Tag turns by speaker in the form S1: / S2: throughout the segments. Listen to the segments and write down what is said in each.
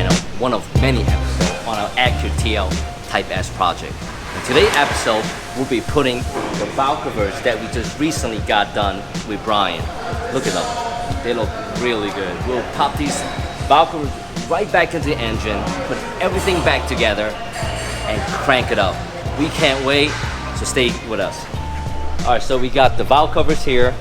S1: channel, one of many episodes on our Acura TL Type S project. In today's episode, we'll be putting the valve covers that we just recently got done with Brian. Look at them, they look really good. We'll pop these valve covers right back into the engine, put everything back together, and crank it up. We can't wait, so stay with us. All right, so we got the valve covers here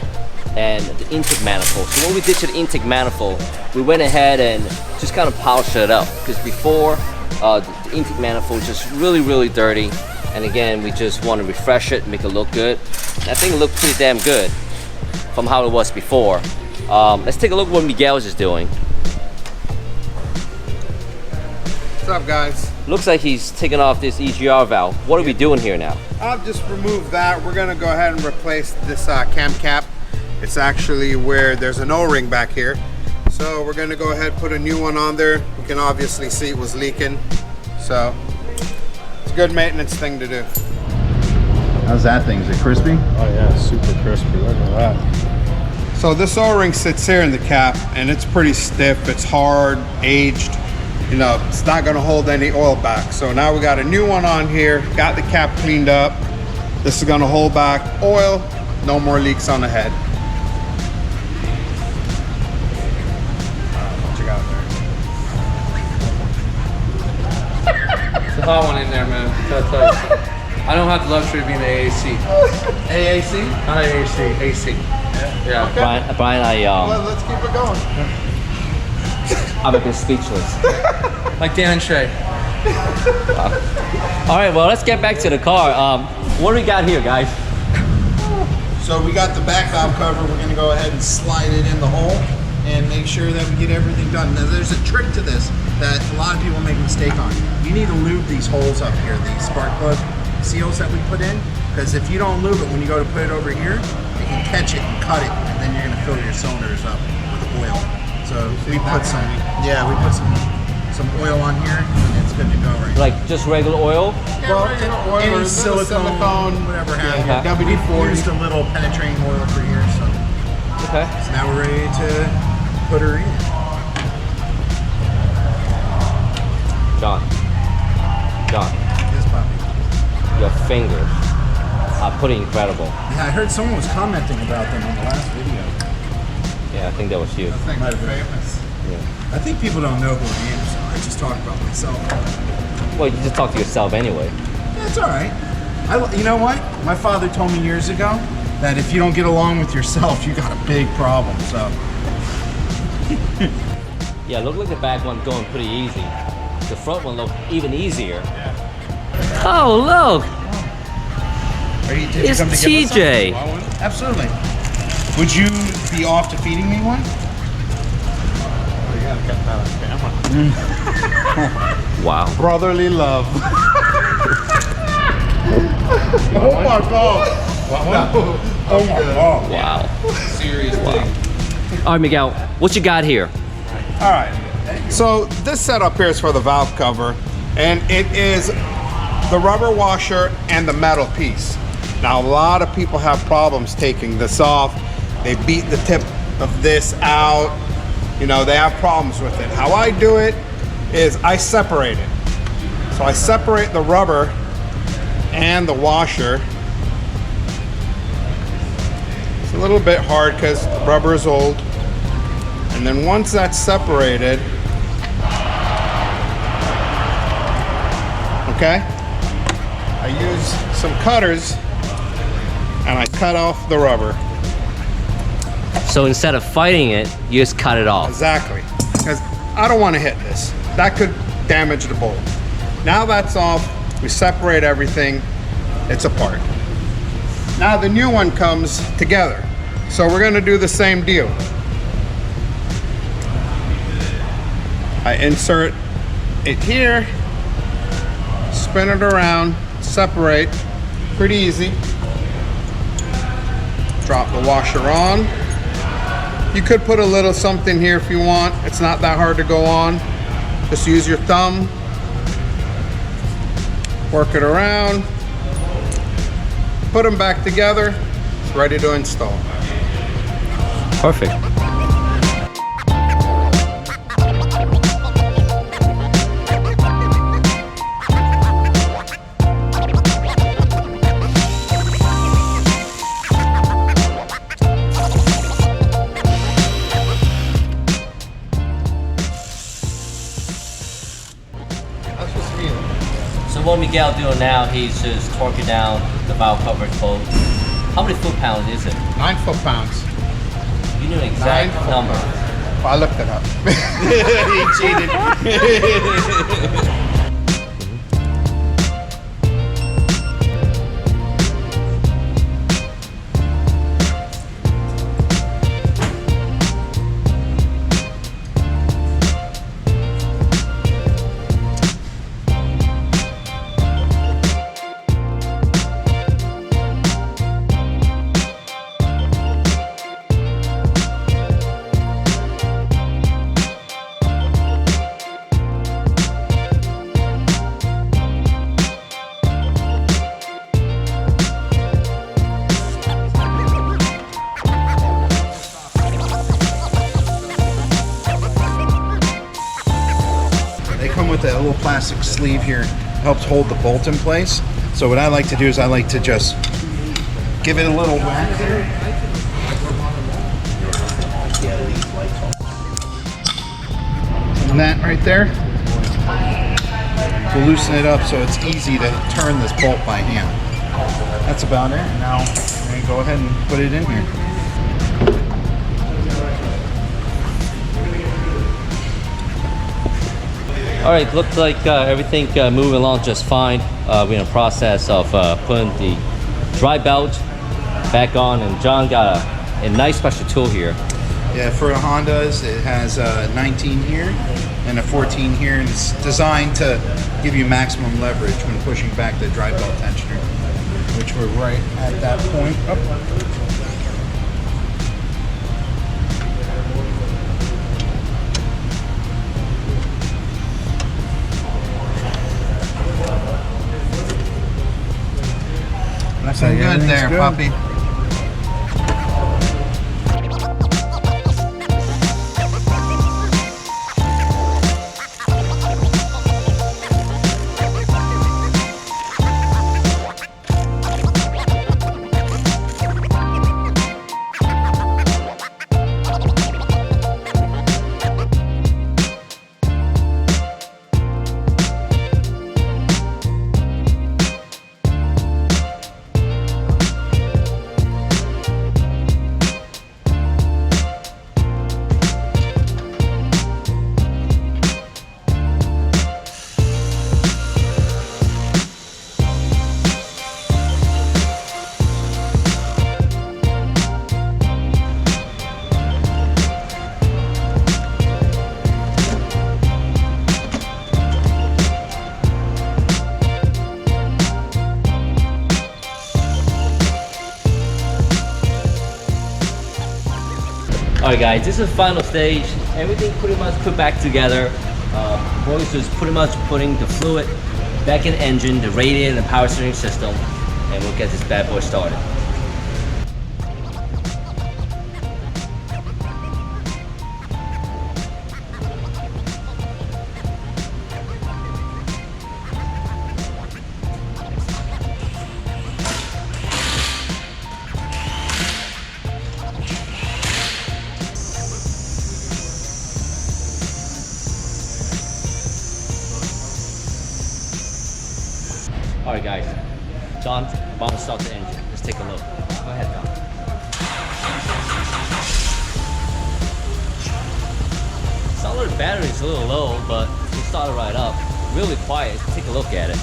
S1: and the intake manifold. So what we did to the intake manifold, we went ahead and just kind of polished it up, because before the intake manifold was just really dirty, and again we just want to refresh it, make it look good. And I think it looked pretty damn good from how it was before. Let's take a look at what Miguel's is doing.
S2: What's up, guys?
S1: Looks like he's taking off this EGR valve. What are we doing here now?
S2: I'll just remove that. We're gonna go ahead and replace this cam cap. It's actually where there's an O-ring back here. So we're gonna go ahead and put a new one on there. You can obviously see it was leaking. So it's a good maintenance thing to do.
S3: How's that thing? Is it crispy?
S4: Oh yeah, super crispy. Look at that.
S2: So this O-ring sits here in the cap and it's pretty stiff. It's hard, aged. You know, it's not gonna hold any oil back. So now we got a new one on here, got the cap cleaned up. This is gonna hold back oil, no more leaks on the head. What you got there?
S4: It's a hot one in there, man. I don't have the luxury of being the AAC.
S2: AAC?
S4: Not AAC, AC. Yeah.
S2: Okay.
S1: Brian,
S2: Let's keep it going.
S1: I'm a bit speechless.
S4: Like Dan and Shay.
S1: All right, well, let's get back to the car. What do we got here, guys?
S3: So we got the back valve cover. We're gonna go ahead and slide it in the hole and make sure that we get everything done. Now there's a trick to this that a lot of people make a mistake on. You need to lube these holes up here, these spark plug seals that we put in, because if you don't lube it when you go to put it over here, you can catch it and cut it, and then you're gonna fill your cylinders up with oil. So we put some oil on here, and it's good to go right now.
S1: Like just regular oil?
S3: Yeah, well, any silicone, whatever have you. WD-40 just a little penetrating oil for here. So.
S1: Okay.
S3: So now we're ready to put her in.
S1: John.
S3: Yes, Poppy.
S1: Your fingers are pretty incredible.
S3: Yeah, I heard someone was commenting about them on the last video.
S1: Yeah, I think that was you.
S2: I think
S3: Might
S2: we're
S3: have been.
S2: famous.
S1: Yeah.
S3: I think people don't know who I am, so I just talk about myself.
S1: Well, you just talk to yourself anyway.
S3: That's all right. You know what? My father told me years ago that if you don't get along with yourself, you got a big problem. So.
S1: Yeah, look like the back one going pretty easy. The front one looked even easier. Yeah. Oh, look! It's TJ.
S3: Absolutely. Would you be off to feeding me one?
S2: You gotta get that on camera.
S1: Wow.
S2: Brotherly love. Oh my god.
S3: Oh my God.
S1: Wow.
S4: Serious thing.
S1: All right, Miguel, what you got here?
S2: All right. So this setup here is for the valve cover, and it is the rubber washer and the metal piece. Now a lot of people have problems taking this off. They beat the tip of this out. You know, they have problems with it. How I do it is I separate it. So I separate the rubber and the washer. It's a little bit hard because the rubber is old. And then once that's separated, okay, I use some cutters and I cut off the rubber.
S1: So instead of fighting it, you just cut it off.
S2: Exactly, because I don't want to hit this. That could damage the bolt. Now that's off, we separate everything, it's apart. Now the new one comes together. So we're gonna do the same deal. I insert it here, spin it around, separate, pretty easy. Drop the washer on. You could put a little something here if you want. It's not that hard to go on. Just use your thumb, work it around, put them back together. It's ready to install.
S1: Perfect. what Miguel doing now, he's just torquing down the valve coverage bolt. How many foot-pounds is it?
S2: 9 foot-pounds.
S1: You knew an exact
S2: 9
S1: number.
S2: foot-pounds. I looked it up. He cheated.
S3: With a little plastic sleeve here, helps hold the bolt in place. So what I like to do is I like to just give it a little whack here. And that right there will loosen it up so it's easy to turn this bolt by hand. That's about it. Now I'm going to go ahead and put it in here.
S1: All right, looks like everything moving along just fine. We're in the process of putting the dry belt back on, and John got a nice special tool here.
S3: Yeah, for Hondas, it has a 19 here and a 14 here, and it's designed to give you maximum leverage when pushing back the dry belt tensioner, which we're right at that point. Looking good there, puppy.
S1: All right, guys, this is the final stage. Everything pretty much put back together. Boys just pretty much putting the fluid back in the engine, the radiator, and the power steering system, and we'll get this bad boy started. All right, guys. John, about to start the engine. Let's take a look. Go ahead, John. Sound like the battery's a little low, but we'll start it right up. Really quiet. Let's take a look at it.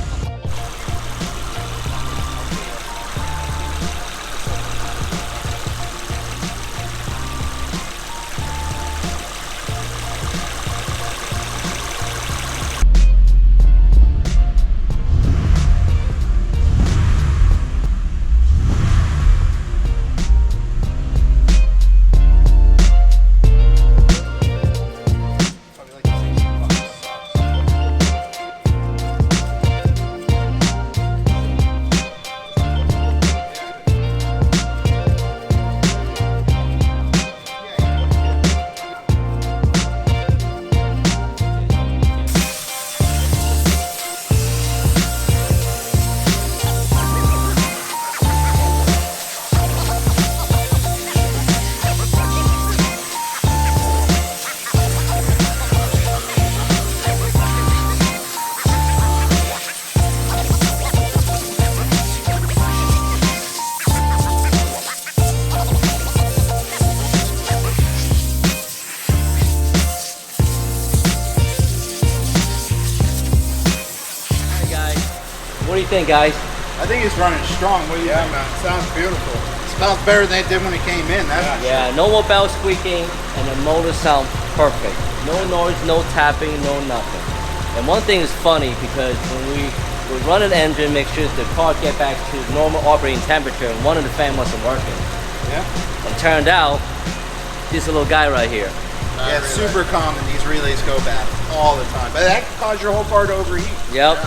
S1: What do you think, guys?
S3: I think it's running strong. What do you think, man?
S2: Sounds beautiful.
S3: It smells better than it did when it came in. That's for
S1: Yeah, no more bell squeaking, and the motor sound perfect. No noise, no tapping, no nothing. And one thing is funny because when we run an engine, make sure the car get back to normal operating temperature, and one of the fan wasn't working.
S3: Yeah.
S1: And turned out, this little guy right here.
S3: Yeah, it's super common. These relays go bad all the time. But that can cause your whole car to overheat.
S1: Yep.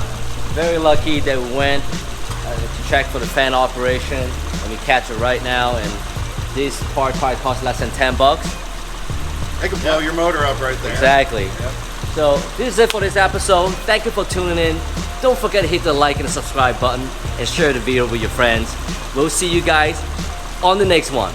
S1: Very lucky that we went to check for the fan operation, and we catch it right now. And this part probably costs less than $10.
S3: It can blow your motor up right there.
S1: Exactly.
S3: Yep.
S1: So this is it for this episode. Thank you for tuning in. Don't forget to hit the like and the subscribe button and share the video with your friends. We'll see you guys on the next one.